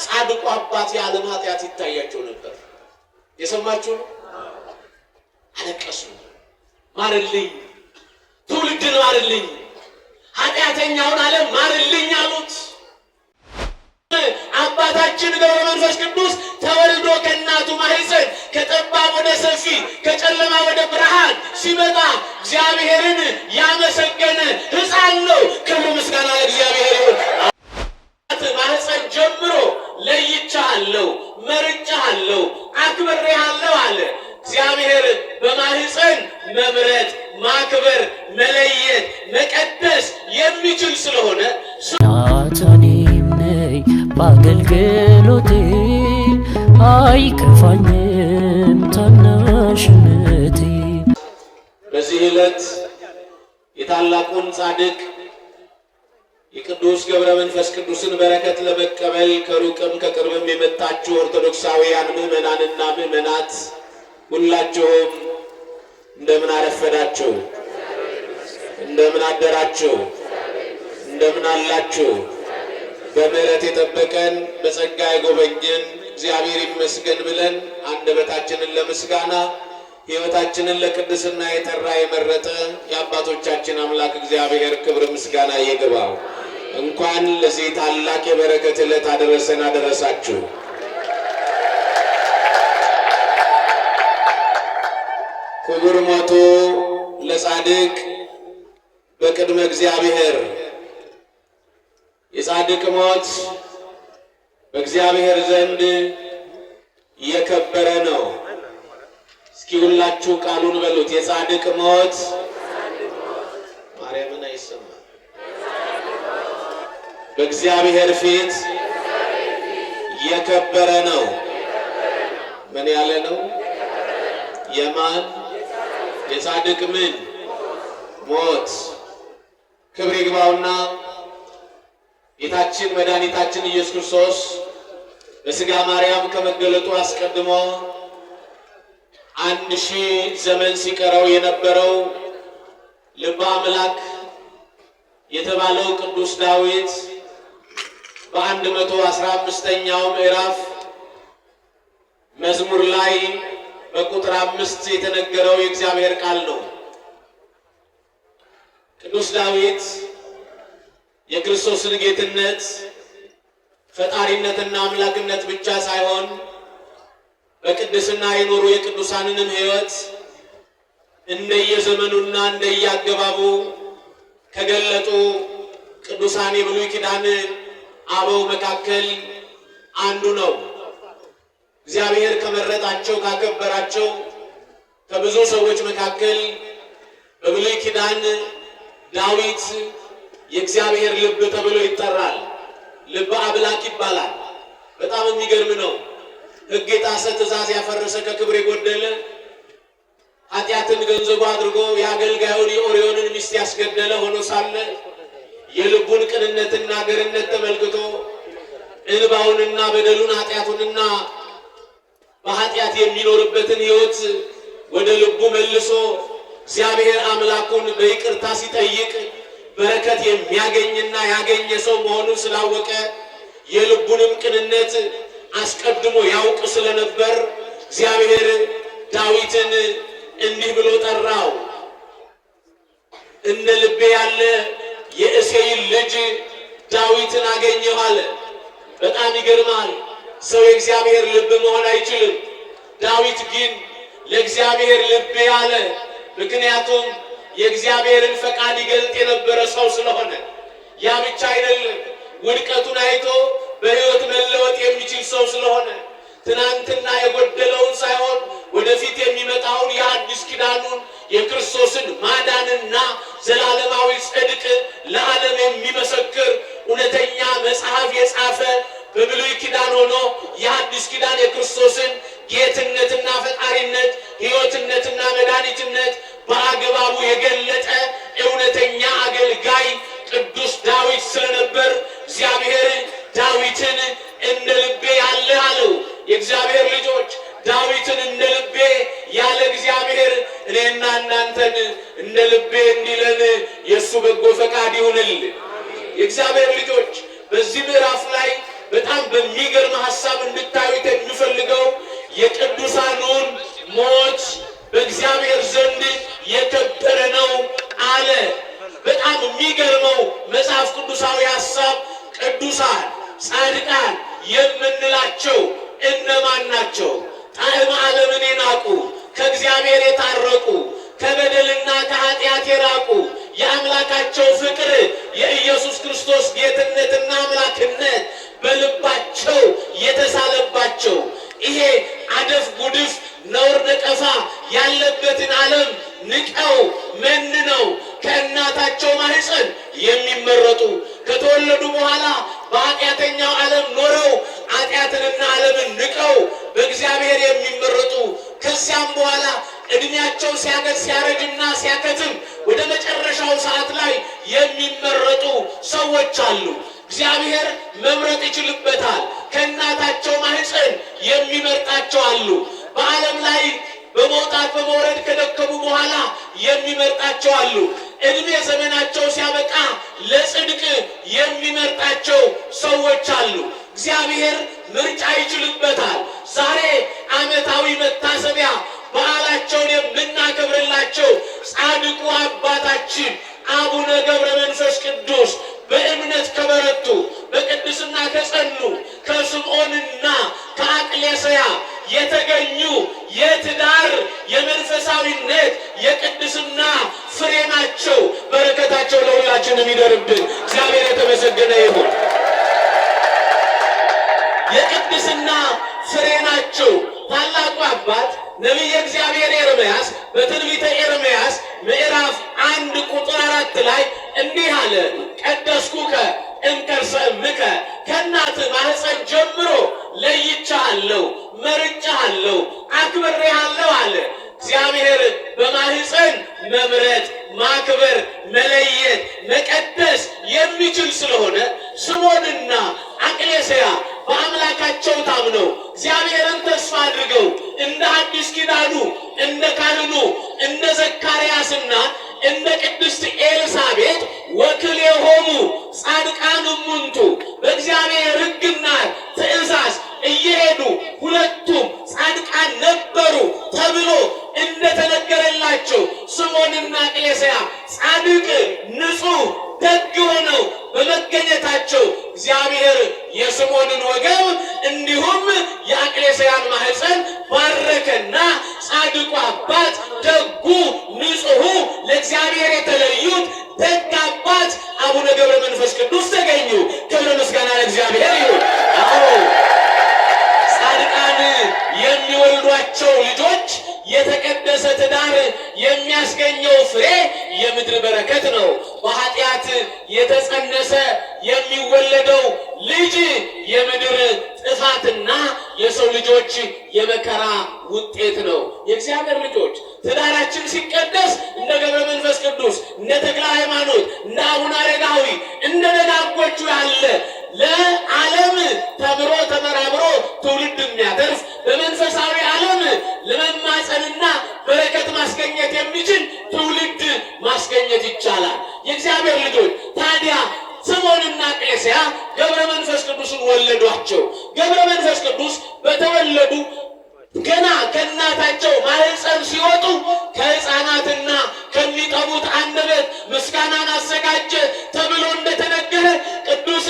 ጻድቁ አባት የዓለም ኃጢአት ይታያቸው ነበር። የሰማችሁ አለቀሱ። ማርልኝ፣ ትውልድን ማርልኝ፣ ኃጢአተኛውን ዓለም ማርልኝ አሉት። አባታችን ገብረ መንፈስ ቅዱስ ተወልዶ ከእናቱ ማህፀን ከጠባብ ወደ ሰፊ ከጨለማ ወደ ብርሃን ሲመጣ እግዚአብሔርን ያመሰገነ ሕፃን ነው። ክብር ምስጋና ለእግዚአብሔር ይሁን። ማህፀን ጀምሮ ለይቻለሁ፣ መርጫለሁ፣ አክብሬሃለሁ አለ። እግዚአብሔር በማህፀን መምረጥ፣ ማክበር፣ መለየት፣ መቀደስ የሚችል ስለሆነ ናታኔም ነይ በአገልግሎቴ አይከፋኝም ታናሽነቴ። በዚህ ዕለት የታላቁን ጻድቅ የቅዱስ ገብረ መንፈስ ቅዱስን በረከት ለመቀበል ከሩቅም ከቅርብም የመጣችሁ ኦርቶዶክሳውያን ምዕመናንና ምዕመናት ሁላችሁም እንደምን አረፈዳችሁ? እንደምን አደራችሁ? እንደምን አላችሁ? በምሕረት የጠበቀን በጸጋ የጎበኘን እግዚአብሔር ይመስገን ብለን አንደበታችንን ለምስጋና ሕይወታችንን ለቅድስና የጠራ የመረጠ የአባቶቻችን አምላክ እግዚአብሔር ክብር ምስጋና ይግባው። እንኳን ለዚህ ታላቅ የበረከት ዕለት አደረሰን አደረሳችሁ። ክቡር ሞቱ ለጻድቅ በቅድመ እግዚአብሔር። የጻድቅ ሞት በእግዚአብሔር ዘንድ የከበረ ነው። እስኪ ሁላችሁ ቃሉን በሉት። የጻድቅ ሞት ማርያምን አይሰማም። በእግዚአብሔር ፊት የከበረ ነው። ምን ያለ ነው? የማን? የጻድቅ ምን? ሞት። ክብር ይግባውና ጌታችን መድኃኒታችን ኢየሱስ ክርስቶስ በሥጋ ማርያም ከመገለጡ አስቀድሞ 1000 ዘመን ሲቀረው የነበረው ልበ አምላክ የተባለው ቅዱስ ዳዊት በ115ኛው ምዕራፍ መዝሙር ላይ በቁጥር 5 የተነገረው የእግዚአብሔር ቃል ነው። ቅዱስ ዳዊት የክርስቶስን ጌትነት ፈጣሪነትና አምላክነት ብቻ ሳይሆን በቅድስና የኖሩ የቅዱሳንንም ሕይወት እንደየዘመኑና እንደየአገባቡ ከገለጡ ቅዱሳን የብሉይ ኪዳን አበው መካከል አንዱ ነው። እግዚአብሔር ከመረጣቸው ካከበራቸው ከብዙ ሰዎች መካከል በብሉይ ኪዳን ዳዊት የእግዚአብሔር ልብ ተብሎ ይጠራል። ልበ አምላክ ይባላል። በጣም የሚገርም ነው። ሕግ የጣሰ ትእዛዝ ያፈረሰ ከክብር የጎደለ ኃጢአትን ገንዘቡ አድርጎ የአገልጋዩን የኦርዮንን ሚስት ያስገደለ ሆኖ ሳለ የልቡን ቅንነትና ገርነት ተመልክቶ እንባውንና በደሉን ኃጢአቱንና በኃጢአት የሚኖርበትን ሕይወት ወደ ልቡ መልሶ እግዚአብሔር አምላኩን በይቅርታ ሲጠይቅ በረከት የሚያገኝና ያገኘ ሰው መሆኑን ስላወቀ የልቡንም ቅንነት አስቀድሞ ያውቅ ስለነበር እግዚአብሔር ዳዊትን እንዲህ ብሎ ጠራው። እንደ ልቤ ያለ የእሴይን ልጅ ዳዊትን አገኘሁ አለ። በጣም ይገርማል። ሰው የእግዚአብሔር ልብ መሆን አይችልም። ዳዊት ግን ለእግዚአብሔር ልብ ያለ፣ ምክንያቱም የእግዚአብሔርን ፈቃድ ይገልጥ የነበረ ሰው ስለሆነ። ያ ብቻ አይደለም፣ ውድቀቱን አይቶ በሕይወት መለወጥ የሚችል ሰው ስለሆነ ትናንትና የጎደለውን ሳይሆን ወደፊት የሚመጣውን የአዲስ ኪዳኑን የክርስቶስን ማዳንና ዘላለማዊ ጽድቅ ለዓለም የሚመሰክር እውነተኛ መጽሐፍ የጻፈ በብሉይ ኪዳን ሆኖ የአዲስ ኪዳን የክርስቶስን ጌትነትና ፈጣሪነት ሕይወትነትና መድኃኒትነት በአግባቡ የገለጠ እውነተኛ አገልጋይ ቅዱስ ዳዊት ስለነበር እግዚአብሔር ዳዊትን እንደ ልቤ ያለ አለው። የእግዚአብሔር ልጆች ዳዊትን እንደ ልቤ ያለ እግዚአብሔር እኔና እናንተን እንደ ልቤ እንዲለን የእሱ በጎ ፈቃድ ይሁንልን። የእግዚአብሔር ልጆች በዚህ ምዕራፍ ላይ በጣም በሚገርም ሐሳብ እንድታዩት የሚፈልገው የቅዱሳኑን ሞት በእግዚአብሔር ዘንድ የከበረ ነው አለ። በጣም የሚገርመው መጽሐፍ ቅዱሳዊ ሐሳብ ቅዱሳን ጻድቃን የምንላቸው እነማን ናቸው? ጣዕመ ዓለምን የናቁ ከእግዚአብሔር የታረቁ ከበደልና ከኃጢአት የራቁ የአምላካቸው ፍቅር የኢየሱስ ክርስቶስ ጌትነትና አምላክነት በልባቸው የተሳለባቸው ይሄ አደፍ ጉድፍ ነውር ነቀፋ ያለበትን ዓለም ንቀው መንነው ከእናታቸው ማህፀን የሚመረጡ ከተወለዱ በኋላ በኃጢአተኛው ዓለም ኖረው ኃጢአትንና ዓለምን ንቀው በእግዚአብሔር የሚመረጡ ከዚያም በኋላ እድሜያቸው ሲያረጅና ሲያከትም ወደ መጨረሻው ሰዓት ላይ የሚመረጡ ሰዎች አሉ። እግዚአብሔር መምረጥ ይችልበታል። ከእናታቸው ማህፀን የሚመርጣቸው አሉ። በዓለም ላይ በመውጣት በመውረድ ከደከሙ በኋላ የሚመርጣቸው አሉ። እድሜ ዘመናቸው ሲያበቃ ለጽድቅ የሚመርጣቸው ሰዎች አሉ። እግዚአብሔር ምርጫ ይችልበታል። ዛሬ ዓመታዊ መታሰቢያ በዓላቸውን የምናከብርላቸው ጻድቁ አባታችን አቡነ ገብረ መንፈስ ቅዱስ በእምነት ከበረቱ በቅድስና ከጸኑ ከስምዖንና ከአቅሌስያ የተገኙ የትዳር የመንፈሳዊነት የቅድስና ፍሬ ናቸው። በረከታቸው ለሁላችንም ይደርብን። እግዚአብሔር የተመሰገነ ይሁን። የቅድስና ፍሬ ናቸው። ታላቁ አባት ነቢየ እግዚአብሔር ኤርምያስ በትንቢተ ኤርምያስ ምዕራፍ 1 ቁጥር 4 ላይ እንዲህ አለ፣ ቀደስኩከ እምከርሰ እምከ ከእናትህ ማህፀን ጀምሮ ለይቼሃለሁ፣ መርጬሃለሁ፣ አክብሬሃለሁ አለ። እግዚአብሔር በማህፀን መምረጥ፣ ማክበር፣ መለየት፣ መቀደስ የሚችል ስለሆነ ስምዖንና አቅሌስያ በአምላካቸው ታምነው እግዚአብሔርን ተስፋ አድርገው እንደ አዲስ ኪዳኑ እንደ ካህኑ እንደ ዘካርያስና እንደ ቅድስት ኤልሳቤጥ ወክልኤሆሙ ጻድቃን እሙንቱ በእግዚአብሔር ሕግና ትእዛዝ እየሄዱ ሁለቱም ጻድቃን ነበሩ ተብሎ እንደተነገረላቸው ስምዖንና አቅሌስያ ጻድቅ ንጹሕ ደግ ሆነው በመገኘታቸው እግዚአብሔር የስምዖንን ወገብ እንዲሁም የአቅሌስያን ማህፀን ባረከና ጻድቁ አባት ደጉ ንጹሑ ለእግዚአብሔር የተለዩት ደግ አባት አቡነ ገብረ መንፈስ ቅዱስ ተገኙ። ክብረ ምስጋና ለእግዚአብሔር ይሁን። አዎ ጻድቃን የሚወልዷቸው ልጆች የተቀደሰ ትዳር የሚያስገኘው ፍሬ የምድር በረከት ነው። በኃጢአት የተጸነሰ የሚወለደው ልጅ የምድር ጥፋትና የሰው ልጆች የመከራ ውጤት ነው። የእግዚአብሔር ልጆች ትዳራችን ሲቀደስ እንደ ገብረ መንፈስ ቅዱስ፣ እንደ ተክለ ሃይማኖት፣ እንደ አቡነ አረጋዊ፣ እንደ ደጋጎቹ ያለ ለዓለም ተምሮ ተመራምሮ ትውልድ የሚያተርፍ በመንፈሳዊ ዓለም ለመማፀንና በረከት ማስገኘት የሚችል ትውልድ ማስገኘት ይቻላል። የእግዚአብሔር ልጆች ታዲያ ስምዖንና አቅሌስያ ገብረ መንፈስ ቅዱስን ወለዷቸው። ገብረ መንፈስ ቅዱስ በተወለዱ ገና ከእናታቸው ማህፀን ሲወጡ ከሕፃናትና ከሚጠቡት አንደበት ምስጋናን አዘጋጀ ተብሎ እንደተነገረ ቅዱስ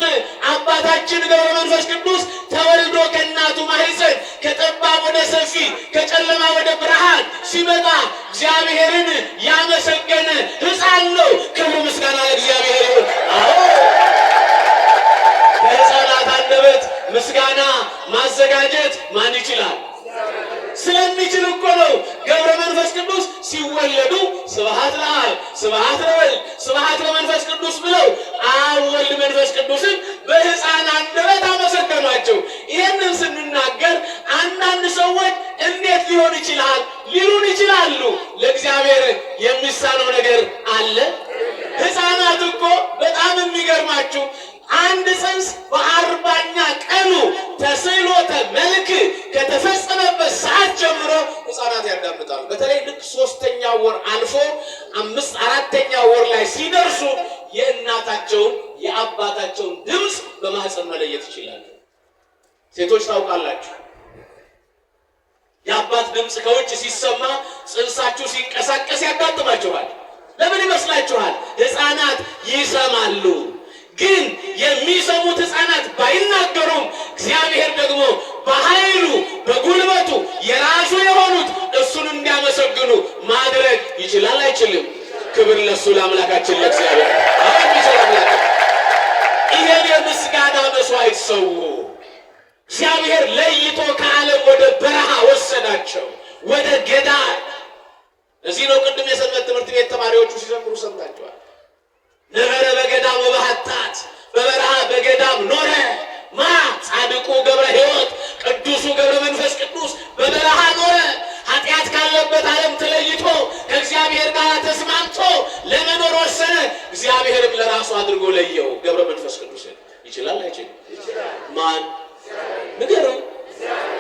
አባታችን ገብረ መንፈስ ቅዱስ ተወልዶ ከእናቱ ማህፀን ከጠባብ ወደ ሰፊ ከጨለማ ወደ ብርሃን ሲመጣ እግዚአብሔርን ያመሰገነ ሕፃን ነው። ክብር ምስጋና ለእግዚአብሔር ይሁን። አዎ ከሕፃናት አንደበት ምስጋና ማዘጋጀት ማን ይችላል? ስለሚችል እኮ ነው። ገብረ መንፈስ ቅዱስ ሲወለዱ ስብሐት ለአብ ስብሐት ለወልድ ስብሐት ለመንፈስ ቅዱስ ብለው አብ ወልድ መንፈስ ቅዱስን በሕፃን አንደበት አመሰገኗቸው። ይህንን ስንናገር አንዳንድ ሰዎች እንዴት ሊሆን ይችላል ሊሉን ይችላሉ። ለእግዚአብሔር የሚሳነው ነገር አለ? ሕፃናት እኮ በጣም የሚገርማችሁ አንድ ጽንስ በ40ኛ ቀኑ ተስዕሎተ መልክ ከተፈጸመበት ሰዓት ጀምሮ ሕፃናት ያዳምጣሉ። በተለይ ልክ 3ኛ ወር አልፎ 4ኛ ወር ላይ ሲደርሱ የእናታቸውን የአባታቸውን ድምፅ በማህፀን መለየት ይችላሉ። ሴቶች ታውቃላችሁ፣ የአባት ድምፅ ከውጭ ሲሰማ ጽንሳችሁ ሲንቀሳቀስ ያጋጥማችኋል። ለምን ይመስላችኋል? ሕፃናት ይሰማሉ። ግን የሚሰሙት ሕፃናት ባይናገሩም እግዚአብሔር ደግሞ በኃይሉ በጉልበቱ የራሱ የሆኑት እሱን እንዲያመሰግኑ ማድረግ ይችላል አይችልም? ክብር ለሱ ለአምላካችን ለእግዚአብሔር። አሁን ይችላል። ይሄን የምስጋና መስዋዕት ሰው እግዚአብሔር ለይቶ ከዓለም ወደ በረሃ ወሰዳቸው፣ ወደ ገዳም። እዚህ ነው ቅድም የሰንበት ትምህርት ቤት ተማሪዎቹ ሲዘምሩ ሰምታችኋል። ነበረ በገዳም ወበሃታት፣ በበረሃ በገዳም ኖረ ማ ጻድቁ ገብረ ሕይወት ቅዱሱ ገብረ መንፈስ ቅዱስ በበረሃ ኖረ። ኃጢአት ካለበት ዓለም ተለይቶ ከእግዚአብሔር ጋር ተስማምቶ ለመኖር ወሰነ። እግዚአብሔርም ለራሱ አድርጎ ለየው ገብረ መንፈስ ቅዱስን። ይችላል አይችልም? ማን ንገረው?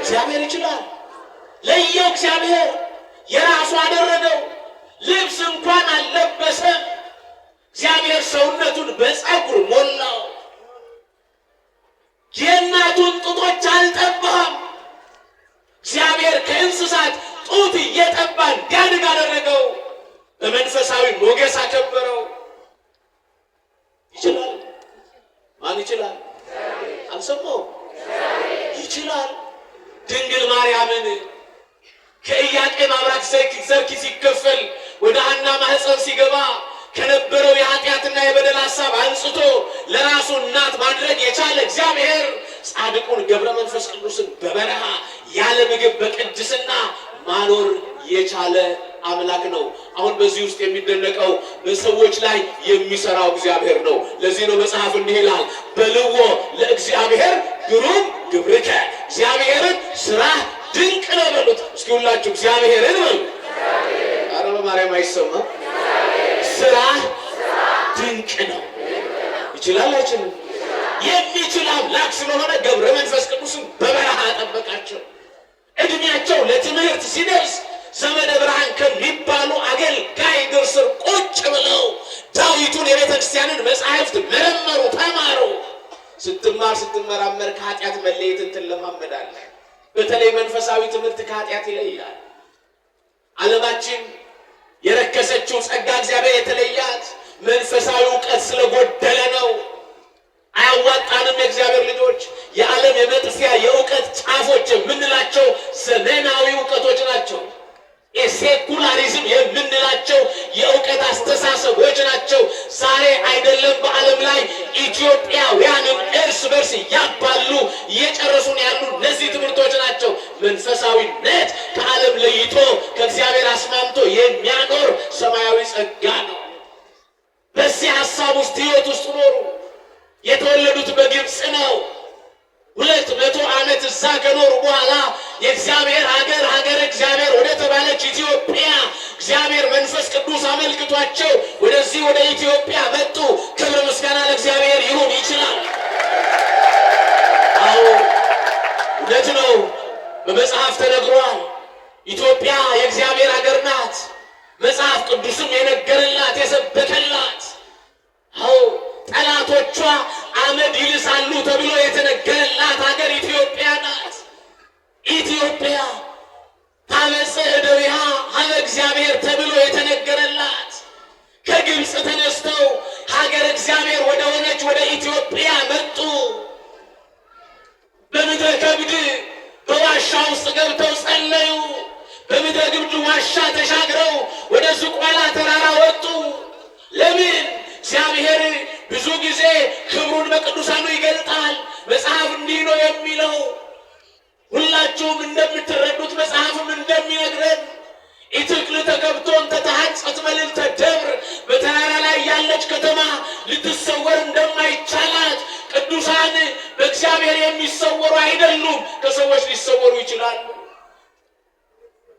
እግዚአብሔር ይችላል። ለየው እግዚአብሔር፣ የራሱ አደረገው። ልብስ እንኳን አልለበሰም። እግዚአብሔር ሰውነቱን በፀጉር ሞላው። የእናቱን ጡቶች አልጠባም። እግዚአብሔር ከእንስሳት ጡት እየጠባ እንዲያድግ አደረገው። በመንፈሳዊ ሞገስ አከበረው። ይችላል። ማን ይችላል? አልሰማው? ይችላል። ድንግል ማርያምን ከኢያቄም አብራክ ዘርኪ ሲከፈል ወደ ሐና ማህፀን ሲገባ ከነበረው የኃጢአትና የበደል ሐሳብ አንጽቶ ለራሱ እናት ማድረግ የቻለ እግዚአብሔር ጻድቁን ገብረ መንፈስ ቅዱስን በበረሃ ያለ ምግብ በቅድስና ማኖር የቻለ አምላክ ነው። አሁን በዚህ ውስጥ የሚደነቀው በሰዎች ላይ የሚሰራው እግዚአብሔር ነው። ለዚህ ነው መጽሐፍ እንዲህ ይላል፣ በልዎ ለእግዚአብሔር ግሩም ግብርከ። እግዚአብሔርን ስራ ድንቅ ነው በሉት። እስኪ ሁላችሁ እግዚአብሔርን በሉ። ኧረ በማርያም አይሰማም? ስራ ድንቅ ነው። ይችላል አይችልም? የሚችል አምላክ ስለሆነ ገብረ መንፈስ ቅዱስን በበረሃ ጠበቃቸው። እድሜያቸው ለትምህርት ሲደርስ ዘመደ ብርሃን ከሚባሉ አገልጋይ እግር ስር ቁጭ ብለው ዳዊቱን የቤተ ክርስቲያንን መጻሕፍት መረመሩ፣ ተማሩ። ስትማር ስትመራመር ከኃጢአት መለየትን ትለማመዳለህ። በተለይ መንፈሳዊ ትምህርት ከኃጢአት ይለያል። ዓለማችን የረከሰችው ጸጋ እግዚአብሔር የተለያት መንፈሳዊ እውቀት ስለጎደለ ነው። አያዋጣንም። የእግዚአብሔር ልጆች የዓለም የመጥፊያ የእውቀት ጫፎች የምንላቸው ዘመናዊ እውቀቶች ናቸው። የሴኩላሪዝም የምንላቸው የእውቀት አስተሳሰቦች ናቸው። ዛሬ አይደለም በዓለም ላይ ኢትዮጵያውያንም እርስ በርስ እያባሉ እየጨረሱን ያሉ እነዚህ ትምህርቶች ናቸው። መንፈሳዊነት ከዓለም ለይቶ ከእግዚአብሔር አስማምቶ የሚያኖር ሰማያዊ ጸጋ ነው። በዚህ ሀሳብ ውስጥ ሕይወት ውስጥ ኖሩ። የተወለዱት በግብፅ ነው። 200 ዓመት እዛ ከኖሩ በኋላ የእግዚአብሔር ሀገር እግዚአብሔር ወደ ተባለች ኢትዮጵያ እግዚአብሔር መንፈስ ቅዱስ አመልክቷቸው ወደዚህ ወደ ኢትዮጵያ መጡ። ክብር ምስጋና ለእግዚአብሔር ይሁን። ይችላል። አዎ እውነት ነው። በመጽሐፍ ተነግሯል። ኢትዮጵያ የእግዚአብሔር ሀገር ናት። መጽሐፍ ቅዱስም የነገረላት የሰበከላት። አዎ ጠላቶቿ አመድ ይልሳሉ ተብሎ የተነገረላት ሀገር ኢትዮጵያ ናት። ኢትዮጵያ ታበጽሕ እደዊሃ ሀበ እግዚአብሔር ተብሎ የተነገረላት ከግብፅ ተነስተው ሀገር እግዚአብሔር ወደ ሆነች ወደ ኢትዮጵያ መጡ። በምድረ ከብድ በዋሻ ውስጥ ገብተው ጸለዩ። በምድረ ግብድ ዋሻ ተሻግረው ወደ ዝቋላ ተራራ ወጡ። ለምን? እግዚአብሔር ብዙ ጊዜ ክብሩን በቅዱሳኑ ይገልጣል። መጽሐፍ እንዲህ ነው የሚለው። ሁላችሁም እንደምትረዱት መጽሐፍም እንደሚነግረን ኢትክል ተከብቶን ተተሐጸት መልዕልተ ደብር፣ በተራራ ላይ ያለች ከተማ ልትሰወር እንደማይቻላት ቅዱሳን በእግዚአብሔር የሚሰወሩ አይደሉም፣ ከሰዎች ሊሰወሩ ይችላሉ።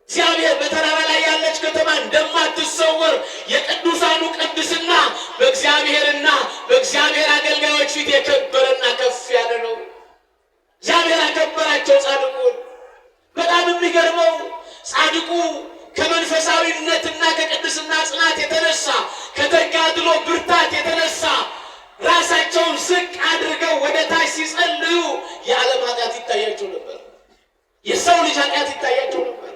እግዚአብሔር በተራራ ላይ ያለች ከተማ እንደማትሰወር የቅዱሳኑ ቅድስና በእግዚአብሔርና በእግዚአብሔር አገልጋዮች ፊት የከበረና ከፍ ያለ ነው። እግዚአብሔር አከበራቸው ጻድቁን። በጣም የሚገርመው ጻድቁ ከመንፈሳዊነትና ከቅድስና ጽናት የተነሳ ከተጋድሎ ብርታት የተነሳ ራሳቸውን ዝቅ አድርገው ወደ ታች ሲጸልዩ የዓለም ኃጢአት ይታያቸው ነበር። የሰው ልጅ ኃጢአት ይታያቸው ነበር።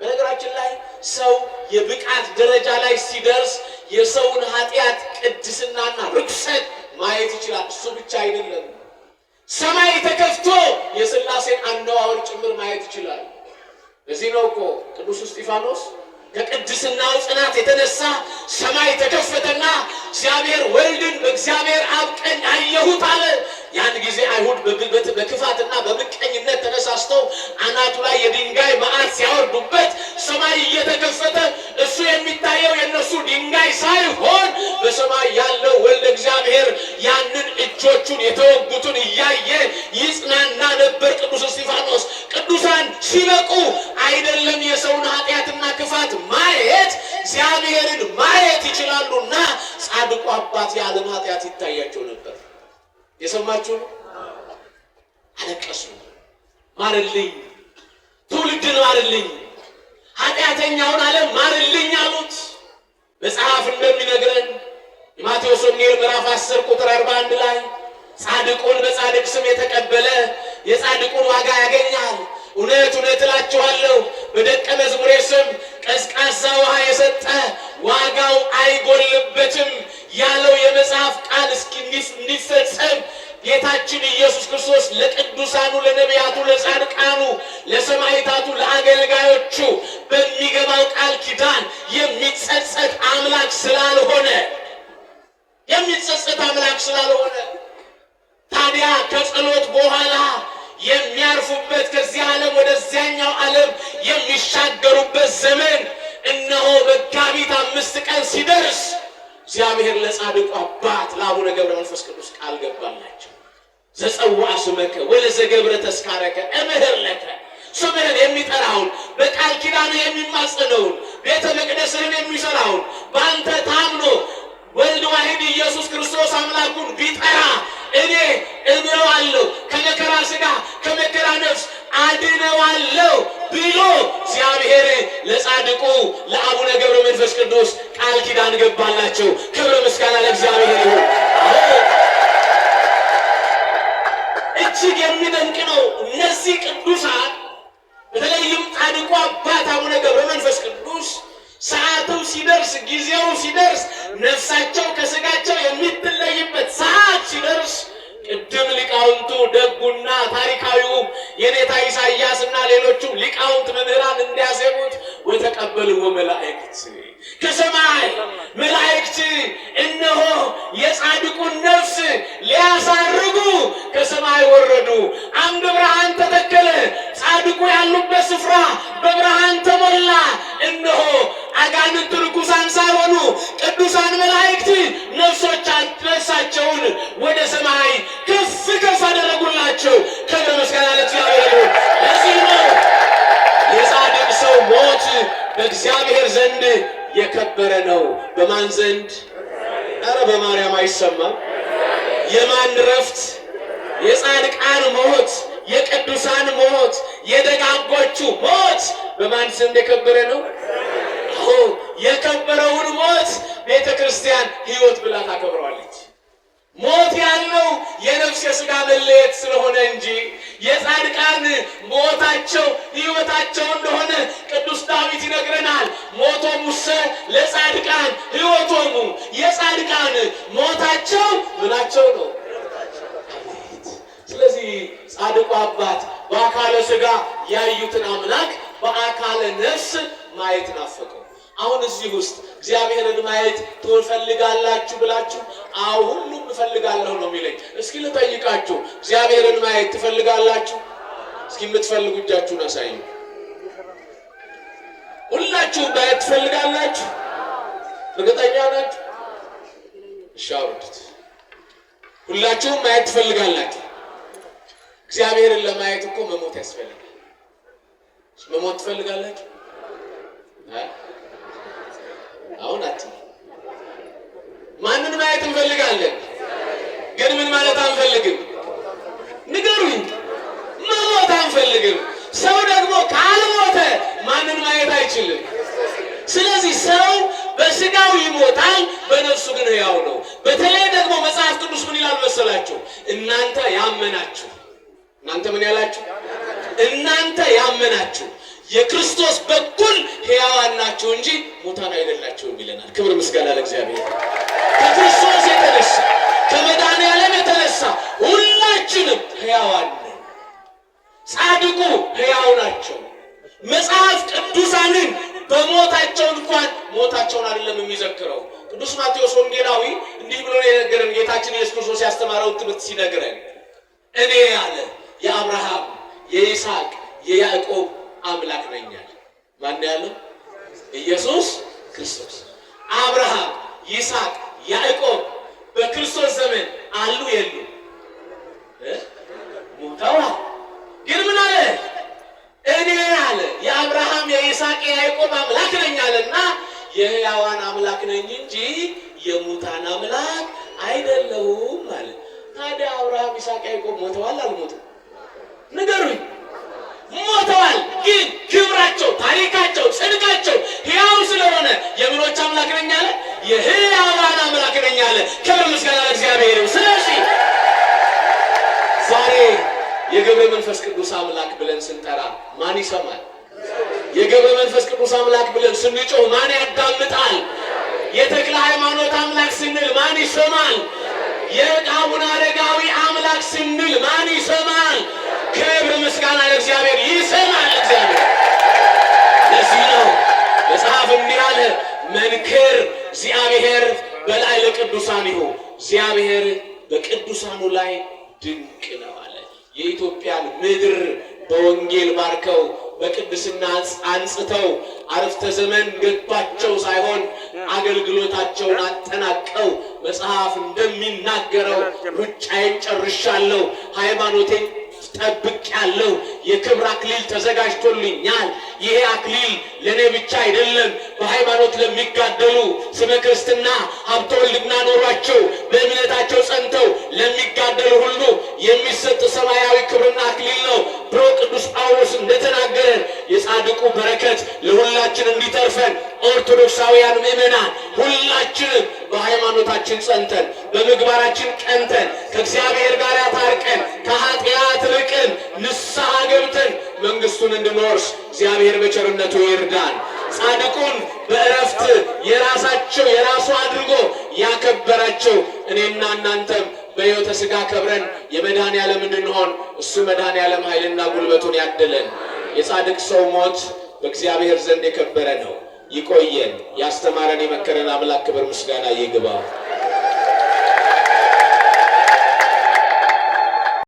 በነገራችን ላይ ሰው የብቃት ደረጃ ላይ ሲደርስ የሰውን ኃጢአት ቅድስናና ርኩሰት ማየት ይችላል። እሱ ብቻ አይደለም፣ ሰማይ ተከፍቶ የሥላሴን አነዋወር ጭምር ማየት ይችላል። ለዚህ ነው እኮ ቅዱስ እስጢፋኖስ ከቅድስናው ጽናት የተነሳ ሰማይ ተከፈተና እግዚአብሔር ወልድን በእግዚአብሔር አብ ቀኝ አየሁት አለ። ያን ጊዜ አይሁድ በክፋትና በምቀኝነት ተነሳስተው አናቱ ላይ የድንጋይ መዓት ሲያወርዱበት ሰማይ እየተከፈተ እሱ የሚታየው የነሱ ድንጋይ ሳይሆን በሰማይ ያለው ወልድ እግዚአብሔር ያንን እጆቹን የተወጉትን እያየ ይጽናና ነበር ቅዱስ እስጢፋኖስ። ቅዱሳን ሲበቁ አይደለም የሰውን ኃጢአትና ክፋት ማየት እግዚአብሔርን ማየት ይችላሉና ጻድቁ አባት የዓለም ኃጢአት ይታያቸው ነበር። የሰማችሁ ነው። አለቀሱ። ማርልኝ፣ ትውልድን ማርልኝ፣ ኃጢአተኛውን ዓለም ማርልኝ አሉት። መጽሐፍ እንደሚነግረን የማቴዎስ ወንጌል ምዕራፍ 10 ቁጥር 41 ላይ ጻድቁን በጻድቅ ስም የተቀበለ የጻድቁን ዋጋ ያገኛል። እውነት እውነት እላችኋለሁ በደቀ መዝሙሬ ስም ቀዝቃዛ ውሃ የሰጠ ዋጋው አይጎልበትም ያለው የመጽሐፍ ቃል እንዲፈጸም ጌታችን ኢየሱስ ክርስቶስ ለቅዱሳኑ፣ ለነቢያቱ፣ ለጻድቃኑ፣ ለሰማዕታቱ፣ ለአገልጋዮቹ በሚገባው ቃል ኪዳን የሚጸጸት አምላክ ስላልሆነ ታዲያ ከጸሎት በኋላ የሚያርፉበት ከዚህ ዓለም ወደዚያኛው ዓለም የሚሻገሩበት ዘመን እነሆ መጋቢት 5 ቀን ሲደርስ እግዚአብሔር ለጻድቁ አባት ለአቡነ ገብረ መንፈስ ቅዱስ ቃል ገባላቸው። ዘጸውዐ ስመከ ወለዘገብረ ተስካረከ እምህር ለከ ስምህን የሚጠራውን በቃል ኪዳን የሚማጸነውን ቤተ መቅደስህን የሚሰራውን በአንተ ታምኖ ወልድ ዋሕድ ኢየሱስ ክርስቶስ አምላኩን ቢጠራ እኔ እምረዋለሁ፣ ከመከራ ሥጋ ከመከራ ነፍስ አድነዋለሁ ብሎ እግዚአብሔር ለጻድቁ ለአቡነ ገብረ መንፈስ ቅዱስ ቃል ኪዳን ገባላቸው። ክብረ ምስጋና ለእግዚአብሔር ይሁን። እጅግ የሚደንቅ ነው። እነዚህ ቅዱሳን በተለይም ጻድቁ አባት አቡነ ገብረ መንፈስ ቅዱስ ሰዓቱ ሲደርስ፣ ጊዜው ሲደርስ፣ ነፍሳቸው ከሥጋቸው የሚትለይበት ሰዓት ሲደርስ ቅድም ሊቃውንቱ ደጉና ታሪካዊው የኔታ ኢሳይያስና ሌሎቹም ሊቃውንት መምህራን እንዲያዜሙት ወተቀበልዎ መላእክት ከሰማይ መላእክት እነሆ የጻድቁን ነፍስ ሊያሳርጉ ከሰማይ ወረዱ። አምደ ብርሃን ተተከለ። ጻድቁ ያሉበት ስፍራ በብርሃን ተሞላ። እነሆ አጋንንት ርኩሳን ሳይሆኑ ቅዱሳን መላእክት ነፍሳቸውን ወደ ሰማይ ከፍ ከፍ አደረጉላቸው። ክብር ምስጋና ለእግዚአብሔር ይሁን። ለዚህ ነው የጻድቅ ሰው ሞት በእግዚአብሔር ዘንድ የከበረ ነው። በማን ዘንድ? ኧረ በማርያም አይሰማም? የማን ረፍት? የጻድቃን ሞት፣ የቅዱሳን ሞት፣ የደጋጎቹ ሞት በማን ዘንድ የከበረ ነው? አዎ የከበረውን ሞት ቤተ ክርስቲያን ሕይወት ብላ ታከብረዋለች። ሞት ያለው የነፍስ የሥጋ መለየት ስለሆነ እንጂ የጻድቃን ሞታቸው ሕይወታቸው እንደሆነ ቅዱስ ዳዊት ይነግረናል። ሞቶሙሰ ለጻድቃን ሕይወቶሙ፣ የጻድቃን ሞታቸው ምናቸው ነው? ስለዚህ ጻድቁ አባት በአካለ ሥጋ ያዩትን አምላክ በአካለ ነፍስ ማየት ናፈቀው። አሁን እዚህ ውስጥ እግዚአብሔርን ማየት ትፈልጋላችሁ ብላችሁ፣ አዎ ሁሉም እፈልጋለሁ ነው የሚለኝ። እስኪ ልጠይቃችሁ፣ እግዚአብሔርን ማየት ትፈልጋላችሁ? እስኪ የምትፈልጉ እጃችሁን አሳዩ። ሁላችሁም ማየት ትፈልጋላችሁ? እርግጠኛ ናችሁ? እሺ አውርዱት። ሁላችሁም ማየት ትፈልጋላችሁ? እግዚአብሔርን ለማየት እኮ መሞት ያስፈልጋል። መሞት ትፈልጋላችሁ? አሁን ማንን ማየት እንፈልጋለን? ግን ምን ማለት አንፈልግም? ንገሩኝ። መሞት አንፈልግም። ሰው ደግሞ ካልሞተ ማንን ማየት አይችልም። ስለዚህ ሰው በስጋው ይሞታል፣ በነፍሱ ግን ሕያው ነው። በተለይ ደግሞ መጽሐፍ ቅዱስ ምን ይላል መሰላችሁ? እናንተ ያመናችሁ ምን ያላችሁ? እናንተ ያመናችሁ የክርስቶስ በኩል ሕያዋን ናችሁ እንጂ ሙታን አይደላችሁም ይለናል። ክብር ምስጋና ለእግዚአብሔር። ከክርስቶስ የተነሳ ከመድኃኔዓለም የተነሳ ሁላችንም ሕያዋን ነን። ጻድቁ ሕያው ናቸው። መጽሐፍ ቅዱሳንን በሞታቸው እንኳን ሞታቸውን አይደለም የሚዘክረው። ቅዱስ ማቴዎስ ወንጌላዊ እንዲህ ብሎ የነገረን ጌታችን ኢየሱስ ክርስቶስ ያስተማረው ትምህርት ሲነግረን እኔ ያለ የአብርሃም የይስሐቅ የያዕቆብ አምላክ ነኝ አለ። ማን ያለው? ኢየሱስ ክርስቶስ። አብርሃም ይስሐቅ ያዕቆብ በክርስቶስ ዘመን አሉ የሉ? ሞተዋል። ግን ምን አለ? እኔ አለ የአብርሃም የይስሐቅ የያዕቆብ አምላክ ነኝ አለና የሕያዋን አምላክ ነኝ እንጂ የሙታን አምላክ አይደለሁም አለ። ታዲያ አብርሃም ይስሐቅ ያዕቆብ ሞተዋል አልሞቱም? ንገሩኝ። ሞተዋል። ግን ክብራቸው፣ ታሪካቸው፣ ጽድቃቸው ሕያው ስለሆነ የምኖች አምላክ ነኝ አለ? የሕያዋን አምላክ ነኝ አለ። ክብር ምስጋና ለእግዚአብሔር። ስለዚህ ዛሬ የገብረ መንፈስ ቅዱስ አምላክ ብለን ስንጠራ ማን ይሰማል? የገብረ መንፈስ ቅዱስ አምላክ ብለን ስንጮህ ማን ያዳምጣል? የተክለ ሃይማኖት አምላክ ስንል ማን ይሰማል? የአቡነ አረጋዊ አምላክ ስንል ማን ይሰማል? ክብር ምስጋና ለእግዚአብሔር። ይሰማል እግዚአብሔር። ለዚህ ነው መጽሐፍ እንዲህ አለ፣ መንክር እግዚአብሔር በላይ ለቅዱሳኒሁ፣ እግዚአብሔር በቅዱሳኑ ላይ ድንቅ ነው አለ። የኢትዮጵያን ምድር በወንጌል ባርከው በቅድስና አንጽተው አረፍተ ዘመን ገባቸው ሳይሆን አገልግሎታቸውን አጠናቀው መጽሐፍ እንደሚናገረው ሩጫዬን ጨርሻለሁ፣ ሃይማኖቴን ጠብቄያለሁ፣ የክብር አክሊል ተዘጋጅቶልኛል። ይሄ አክሊል ለኔ ብቻ አይደለም፣ በሃይማኖት ለሚጋደሉ ስመ ክርስትና ሀብተ ወልድና ኖሯቸው በእምነታቸው ጸንተው ለሚጋደሉ ሁሉ የሚሰጥ ሰማያዊ ክብርና አክሊል ነው ብሎ ቅዱስ ጳውሎስ እንደተናገረን የጻድቁ በረከት ለሁላችን እንዲተርፈን ኦርቶዶክሳውያን ምእመናን ሁላችንም በሃይማኖታችን ጸንተን በምግባራችን ቀንተን ከእግዚአብሔር ጋር ታርቀን ከኃጢአት ርቀን ንስሐ ገብተን መንግስቱን እንድንወርስ እግዚአብሔር በቸርነቱ ይርዳን። ጻድቁን በእረፍት የራሳቸው የራሱ አድርጎ ያከበራቸው እኔና እናንተም በሕይወተ ሥጋ ከብረን የመድኃኔዓለም እንድንሆን እሱ መድኃኔዓለም ኃይልና ጉልበቱን ያድለን። የጻድቅ ሰው ሞት በእግዚአብሔር ዘንድ የከበረ ነው። ይቆየን። ያስተማረን የመከረን አምላክ ክብር ምስጋና ይግባው።